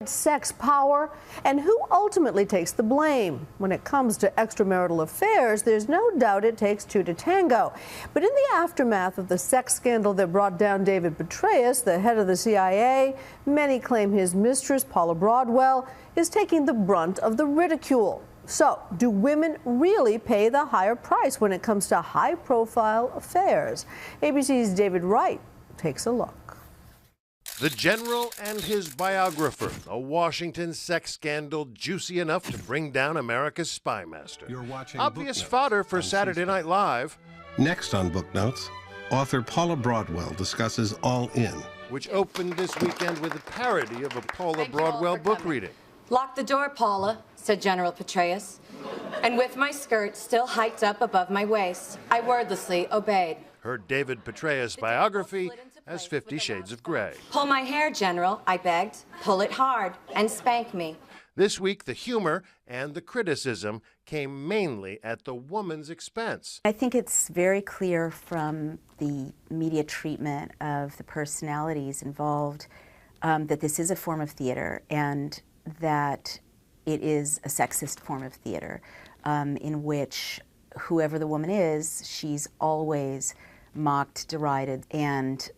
Sex, power, and who ultimately takes the blame. When it comes to extramarital affairs, there's no doubt it takes two to tango. But in the aftermath of the sex scandal that brought down David Petraeus, the head of the CIA, many claim his mistress, Paula Broadwell, is taking the brunt of the ridicule. So, do women really pay the higher price when it comes to high-profile affairs? ABC's David Wright takes a look. The general and his biographer, a Washington sex scandal juicy enough to bring down America's spy master. You're watching Obvious fodder for Saturday Night Live. Next on Book Notes, author Paula Broadwell discusses All In, which opened this weekend with a parody of a Paula Broadwell book reading. Lock the door, Paula, said General Petraeus. And with my skirt still hiked up above my waist, I wordlessly obeyed. Her David Petraeus biography as 50 Shades of Grey. Pull my hair, General, I begged. Pull it hard and spank me. This week, the humor and the criticism came mainly at the woman's expense. I think it's very clear from the media treatment of the personalities involved that this is a form of theater and that it is a sexist form of theater in which whoever the woman is, she's always mocked, derided, and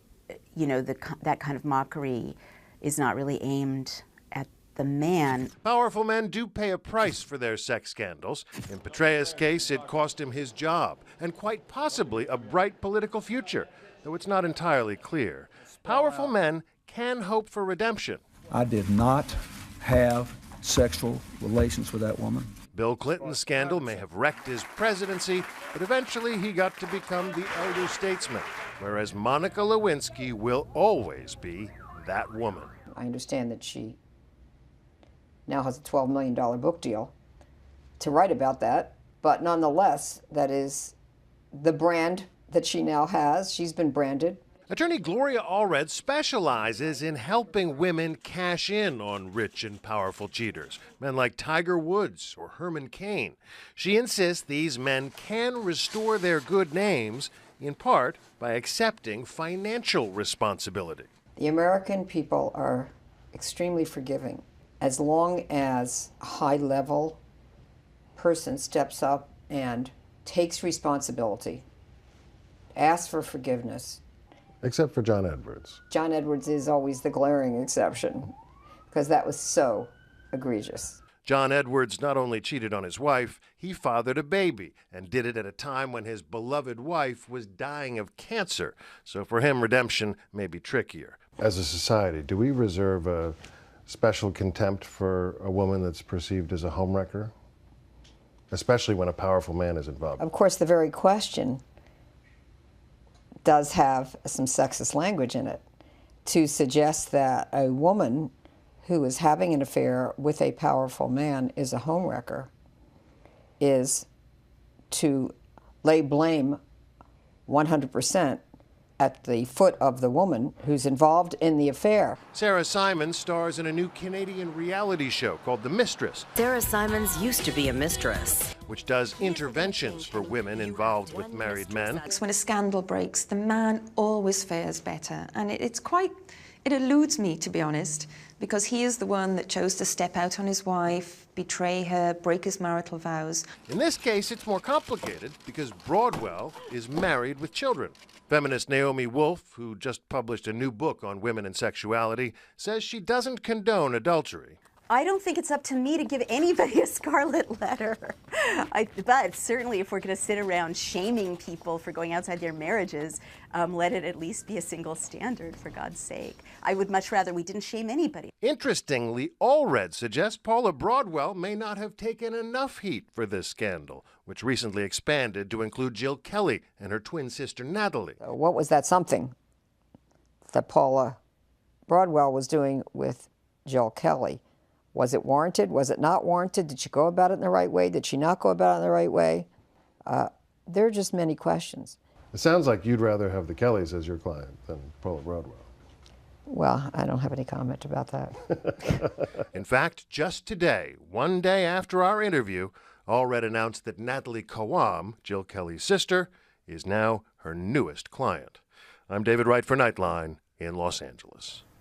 you know, that kind of mockery is not really aimed at the man. Powerful men do pay a price for their sex scandals. In Petraeus' case, it cost him his job and quite possibly a bright political future, though it's not entirely clear. Powerful men can hope for redemption. I did not have sexual relations with that woman. Bill Clinton's scandal may have wrecked his presidency, but eventually he got to become the elder statesman, whereas Monica Lewinsky will always be that woman. I understand that she now has a $12 million book deal to write about that, but nonetheless, that is the brand that she now has. She's been branded. Attorney Gloria Allred specializes in helping women cash in on rich and powerful cheaters, men like Tiger Woods or Herman Cain. She insists these men can restore their good names, in part by accepting financial responsibility. The American people are extremely forgiving. As long as a high-level person steps up and takes responsibility, asks for forgiveness. Except for John Edwards. John Edwards is always the glaring exception, because that was so egregious. John Edwards not only cheated on his wife, he fathered a baby and did it at a time when his beloved wife was dying of cancer. So for him, redemption may be trickier. As a society, do we reserve a special contempt for a woman that's perceived as a homewrecker? Especially when a powerful man is involved. Of course, the very question does have some sexist language in it to suggest that a woman who is having an affair with a powerful man is a homewrecker is to lay blame 100% at the foot of the woman who's involved in the affair. Sarah Simons stars in a new Canadian reality show called The Mistress. Sarah Simons used to be a mistress, which does interventions for women involved with married men. When a scandal breaks, the man always fares better. And it eludes me, to be honest, because he is the one that chose to step out on his wife, betray her, break his marital vows. In this case, it's more complicated because Broadwell is married with children. Feminist Naomi Wolf, who just published a new book on women and sexuality, says she doesn't condone adultery. I don't think it's up to me to give anybody a scarlet letter. But certainly if we're going to sit around shaming people for going outside their marriages, let it at least be a single standard, for God's sake. I would much rather we didn't shame anybody. Interestingly, Allred suggests Paula Broadwell may not have taken enough heat for this scandal, which recently expanded to include Jill Kelly and her twin sister Natalie. What was that something that Paula Broadwell was doing with Jill Kelly? Was it warranted? Was it not warranted? Did she go about it in the right way? Did she not go about it in the right way? There are just many questions. It sounds like you'd rather have the Kellys as your client than Paula Broadwell. Well, I don't have any comment about that. In fact, just today, one day after our interview, Allred announced that Natalie Kawam, Jill Kelly's sister, is now her newest client. I'm David Wright for Nightline in Los Angeles.